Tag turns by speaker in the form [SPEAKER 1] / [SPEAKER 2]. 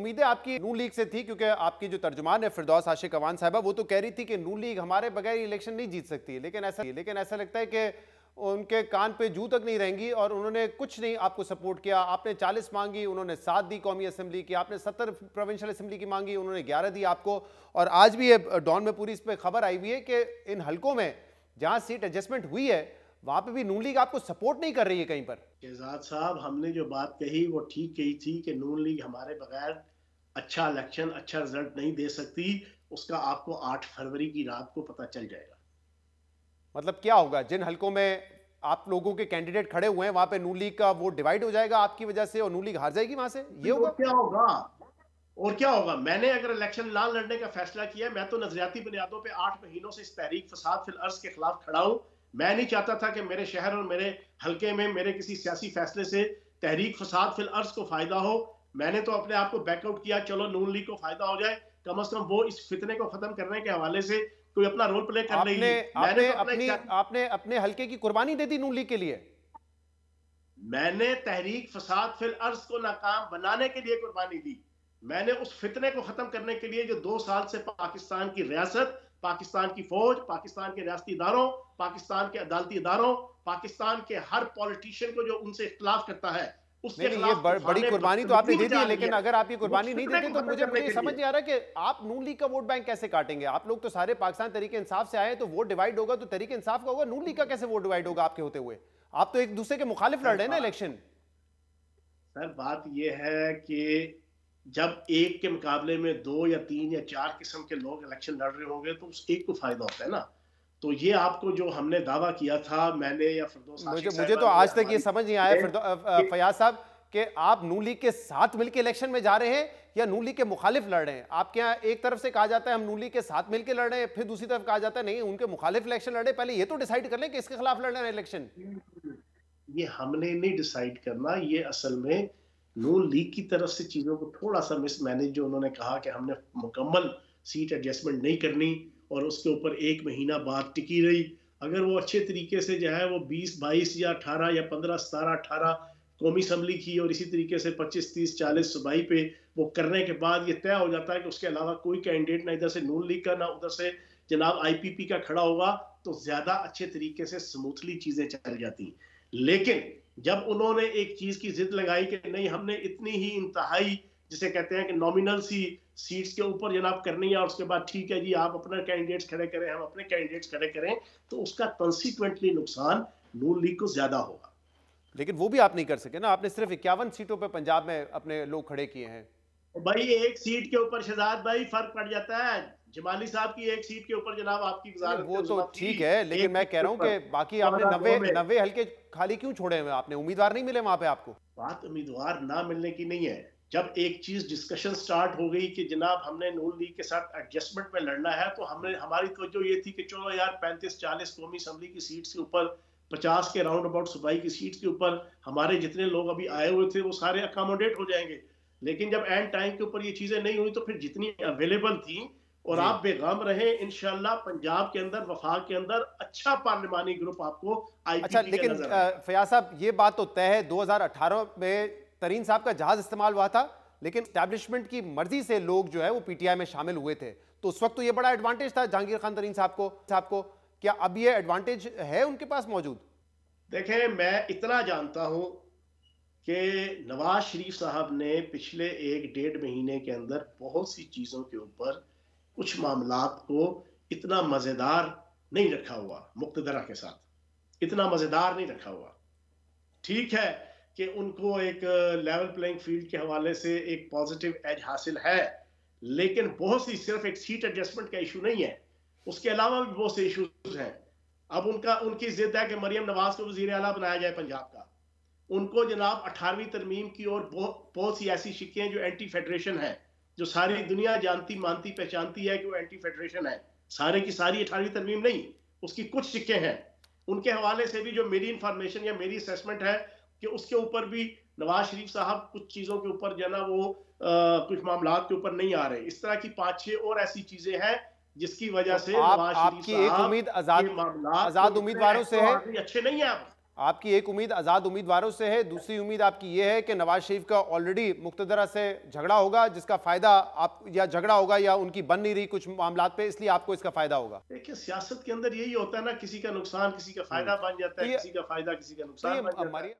[SPEAKER 1] उम्मीदें आपकी नून लीग से थी, क्योंकि आपकी जो तर्जुमान है फिरदौस आशिक अवान साहिबा, वो तो कह रही थी कि नून लीग हमारे बगैर इलेक्शन नहीं जीत सकती, लेकिन ऐसा लगता है कि उनके कान पे जू तक नहीं रहेंगी और उन्होंने कुछ नहीं आपको सपोर्ट किया। आपने 40 मांगी, उन्होंने 7 दी कौमी असेंबली की, आपने 70 प्रोविंशियल असेंबली की मांगी, उन्होंने 11 दी आपको। और आज भी ये डॉन में पूरी इस पर खबर आई हुई है कि इन हलकों में जहां सीट एडजस्टमेंट हुई है वहां पे भी नून लीग आपको सपोर्ट नहीं कर रही है कहीं पर।
[SPEAKER 2] शहजाद साहब, हमने जो बात कही वो ठीक कही थी कि नून लीग हमारे बगैर अच्छा इलेक्शन, अच्छा रिजल्ट नहीं दे सकती। उसका आपको 8 फरवरी की रात को पता चल जाएगा।
[SPEAKER 1] मतलब क्या होगा? जिन हलकों में आप लोगों के कैंडिडेट खड़े हुए हैं वहां पे नून लीग का वोट डिवाइड हो जाएगा आपकी वजह से और नून लीग हार जाएगी वहां से, ये होगा?
[SPEAKER 2] क्या होगा? और क्या होगा? मैंने अगर इलेक्शन ना लड़ने का फैसला किया, मैं तो नजरियाती बुनियादों पे 8 महीनों से इस तहरीक फसाद फिल अर्ज के खिलाफ खड़ा हूं। मैं नहीं चाहता था कि मेरे शहर और मेरे हलके में मेरे किसी सियासी फैसले से तहरीक फसाद फिल अर्ज को फायदा हो। मैंने तो अपने आप को बैकआउट किया, चलो नून लीग को फायदा हो जाए, कम से कम वो इस फितने को खत्म करने के हवाले से कोई अपना रोल प्ले कर रही है।
[SPEAKER 1] आपने अपने हलके की कुर्बानी दे दी नून लीग के लिए।
[SPEAKER 2] मैंने तहरीक फसाद फिल अर्ज को नाकाम बनाने के लिए कुर्बानी दी। मैंने उस फितने को खत्म करने के लिए जो 2 साल से पाकिस्तान की रियासत, पाकिस्तान की फौज, पाकिस्तान के रियासती इदारों, पाकिस्तान के अदालती इदारों, पाकिस्तान के हर पॉलिटिशियन को जो उनसे इख्तिलाफ करता है उसके
[SPEAKER 1] खिलाफ बड़ी कुर्बानी तो आपने दे दी है, लेकिन अगर आप ये कुर्बानी नहीं देते तो मुझे समझ नहीं आ रहा कि आप नून लीग का वोट बैंक कैसे काटेंगे। आप लोग तो सारे पाकिस्तान तरीके इंसाफ से आए, तो वोट डिवाइड होगा तो तरीके इंसाफ का होगा, नून लीग का कैसे वोट डिवाइड होगा आपके होते हुए? आप तो एक दूसरे के मुखालिफ लड़ रहे हैं ना इलेक्शन।
[SPEAKER 2] सर, बात यह है कि जब एक के मुकाबले में 2 या 3 या 4 किस्म के लोग इलेक्शन लड़ रहे होंगे तो उस एक को फायदा होता है ना। तो ये आपको जो हमने दावा किया था, मैंने या फिरदौस आशिक साहब,
[SPEAKER 1] मुझे तो आज तक ये समझ नहीं आया फयाज साहब कि आप नून लीग के साथ मिलकर इलेक्शन में जा रहे हैं या नून लीग के मुखालिफ लड़ रहे हैं। आपके यहाँ एक तरफ से कहा जाता है हम नून लीग के साथ मिलकर लड़ रहे हैं, फिर दूसरी तरफ कहा जाता है नहीं उनके मुखालिफ इलेक्शन लड़े। पहले ये तो डिसाइड कर लें कि इसके खिलाफ लड़ना है इलेक्शन।
[SPEAKER 2] ये हमने नहीं डिसाइड करना, ये असल में नून लीग की तरफ से चीजों को थोड़ा सा मिसमैनेज, जो उन्होंने कहा कि हमने मुकम्मल सीट एडजस्टमेंट नहीं करनी और उसके ऊपर 1 महीना बाद टिकी रही। अगर वो अच्छे तरीके से जो है वो 20, 22 या 18 या 15, 17, 18 कौमी असम्बली की और इसी तरीके से 25, 30, 40 सूबाई पे वो करने के बाद ये तय हो जाता है कि उसके अलावा कोई कैंडिडेट ना इधर से नून लीग का ना उधर से जनाब IPP का खड़ा होगा, तो ज्यादा अच्छे तरीके से स्मूथली चीजें चल जाती। लेकिन जब उन्होंने एक चीज की जिद लगाई कि नहीं हमने इतनी ही इंतहाई जिसे कहते हैं कि नॉमिनल सी सीट्स के ऊपर जनाब करनी है और उसके बाद ठीक है जी आप अपने कैंडिडेट्स खड़े करें, हम अपने कैंडिडेट्स खड़े करें, तो उसका कंसिक्वेंटली नुकसान नून लीग को ज्यादा होगा।
[SPEAKER 1] लेकिन वो भी आप नहीं कर सके ना, आपने सिर्फ 51 सीटों पे पंजाब में अपने लोग खड़े किए हैं।
[SPEAKER 2] भाई एक सीट के ऊपर शहजाद भाई फर्क पड़ जाता है। जमाली साहब की एक सीट के ऊपर जनाब आपकी वजारत
[SPEAKER 1] वो तो ठीक है, लेकिन मैं कह रहा हूं कि बाकी आपने 90 हल्के खाली क्यों छोड़े हुए? आपने उम्मीदवार नहीं मिले वहां पे आपको?
[SPEAKER 2] बात उम्मीदवार ना मिलने की नहीं है। जब एक चीज डिस्कशन स्टार्ट हो गई कि जनाब हमने नून लीग के साथ एडजस्टमेंट में लड़ना है, तो हमने हमारी तवज्जो ये थी कि चलो यार 35-40 कौमी असम्बली की सीट्स के ऊपर, 50 के राउंड अबाउट सूबाई की सीट्स के ऊपर हमारे जितने लोग अभी आए हुए थे वो सारे अकोमोडेट हो जाएंगे। लेकिन जब एंड टाइम के ऊपर ये चीजें नहीं हुई तो फिर जितनी अवेलेबल थी और आप बेगम रहे, इंशाल्लाह पंजाब के अंदर, वफाक के अंदर अच्छा पार्लिमानी ग्रुप आपको
[SPEAKER 1] अच्छा, लेकिन फयाज साहब ये बात तो तय है 2018 में तरीन साहब का जहाज इस्तेमाल हुआ था, लेकिन एस्टैब्लिशमेंट की मर्जी से लोग जो है वो PTI में शामिल हुए थे, तो उस वक्त तो ये बड़ा एडवांटेज था जहांगीर खान तरीन साहब को। क्या अब ये एडवांटेज है उनके पास मौजूद?
[SPEAKER 2] देखें, मैं इतना जानता हूं कि नवाज शरीफ साहब ने पिछले 1-1.5 महीने के अंदर बहुत सी चीजों के ऊपर कुछ मामलात को इतना मजेदार नहीं रखा हुआ, मुक्तदरा के साथ इतना मजेदार नहीं रखा हुआ। ठीक है कि उनको एक लेवल प्लेइंग फील्ड के हवाले से एक पॉजिटिव एज हासिल है, लेकिन बहुत सी सिर्फ एक सीट एडजस्टमेंट का इशू नहीं है, उसके अलावा भी बहुत से इशूज हैं। अब उनकी जिद है कि मरियम नवाज को वजीर आला बनाया जाए पंजाब का। उनको जनाब 18वीं तरमीम की और बहुत सी ऐसी शिक्कें जो एंटी फेडरेशन है, जो सारी दुनिया जानती मानती पहचानती है कि वो एंटी फेडरेशन है, सारे की सारी 18वीं तरमीम नहीं, उसकी कुछ शिक्कें हैं। उनके हवाले से भी जो मेरी इंफॉर्मेशन या मेरी असेसमेंट है कि उसके ऊपर भी नवाज शरीफ साहब कुछ चीजों के ऊपर जो ना वो कुछ मामलात के ऊपर नहीं आ रहे। इस तरह की 5-6 और ऐसी चीजें हैं जिसकी वजह से
[SPEAKER 1] आपकी एक उम्मीद आजाद उम्मीदवारों से है।
[SPEAKER 2] अच्छे नहीं है।
[SPEAKER 1] आपकी एक उम्मीद आज़ाद उम्मीदवारों से है, दूसरी उम्मीद आपकी ये है कि नवाज शरीफ का ऑलरेडी मुक्तदरा से झगड़ा होगा, जिसका फायदा आप, या झगड़ा होगा या उनकी बन नहीं रही कुछ मामलात पे, इसलिए आपको इसका फायदा होगा।
[SPEAKER 2] देखिए सियासत के अंदर यही होता है ना, किसी का नुकसान किसी का फायदा बन जाता है, किसी का फायदा किसी का नुकसान बन जाता है।